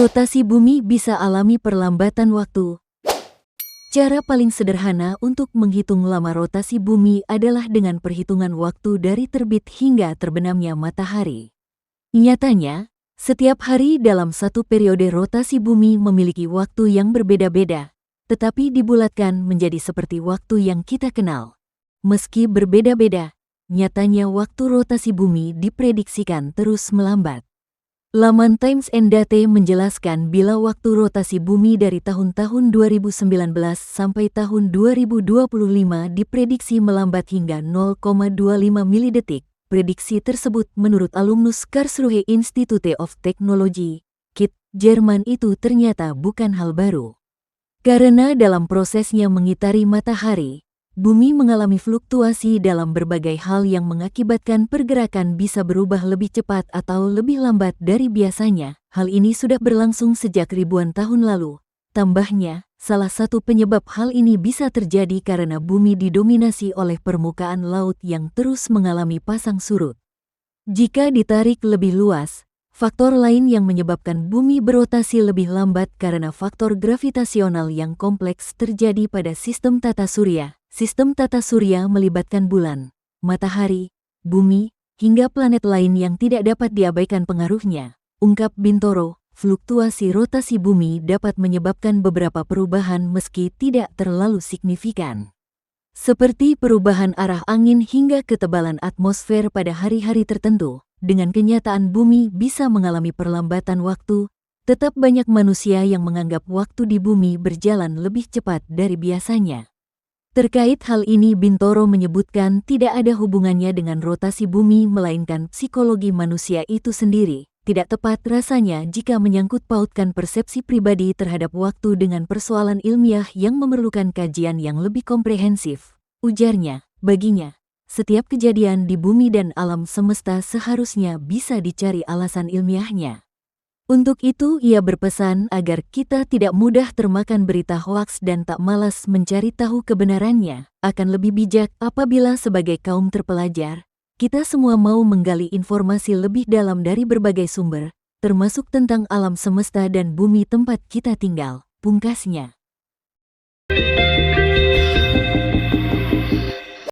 Rotasi bumi bisa alami perlambatan waktu. Cara paling sederhana untuk menghitung lama rotasi bumi adalah dengan perhitungan waktu dari terbit hingga terbenamnya matahari. Nyatanya, setiap hari dalam satu periode rotasi bumi memiliki waktu yang berbeda-beda, tetapi dibulatkan menjadi seperti waktu yang kita kenal. Meski berbeda-beda, nyatanya waktu rotasi bumi diprediksikan terus melambat. Laman Times and Date menjelaskan bila waktu rotasi bumi dari tahun-tahun 2019 sampai tahun 2025 diprediksi melambat hingga 0,25 milidetik. Prediksi tersebut menurut alumnus Karlsruhe Institute of Technology, KIT, Jerman itu ternyata bukan hal baru. Karena dalam prosesnya mengitari matahari, bumi mengalami fluktuasi dalam berbagai hal yang mengakibatkan pergerakan bisa berubah lebih cepat atau lebih lambat dari biasanya. Hal ini sudah berlangsung sejak ribuan tahun lalu. Tambahnya, salah satu penyebab hal ini bisa terjadi karena bumi didominasi oleh permukaan laut yang terus mengalami pasang surut. Jika ditarik lebih luas, faktor lain yang menyebabkan bumi berotasi lebih lambat karena faktor gravitasional yang kompleks terjadi pada sistem tata surya. Sistem tata surya melibatkan bulan, matahari, bumi, hingga planet lain yang tidak dapat diabaikan pengaruhnya. Ungkap Bintoro, fluktuasi rotasi bumi dapat menyebabkan beberapa perubahan meski tidak terlalu signifikan. Seperti perubahan arah angin hingga ketebalan atmosfer pada hari-hari tertentu, dengan kenyataan bumi bisa mengalami perlambatan waktu, tetap banyak manusia yang menganggap waktu di bumi berjalan lebih cepat dari biasanya. Terkait hal ini Bintoro menyebutkan tidak ada hubungannya dengan rotasi bumi melainkan psikologi manusia itu sendiri. Tidak tepat rasanya jika menyangkut pautkan persepsi pribadi terhadap waktu dengan persoalan ilmiah yang memerlukan kajian yang lebih komprehensif. Ujarnya, baginya, setiap kejadian di bumi dan alam semesta seharusnya bisa dicari alasan ilmiahnya. Untuk itu ia berpesan agar kita tidak mudah termakan berita hoaks dan tak malas mencari tahu kebenarannya. Akan lebih bijak apabila sebagai kaum terpelajar, kita semua mau menggali informasi lebih dalam dari berbagai sumber, termasuk tentang alam semesta dan bumi tempat kita tinggal, pungkasnya.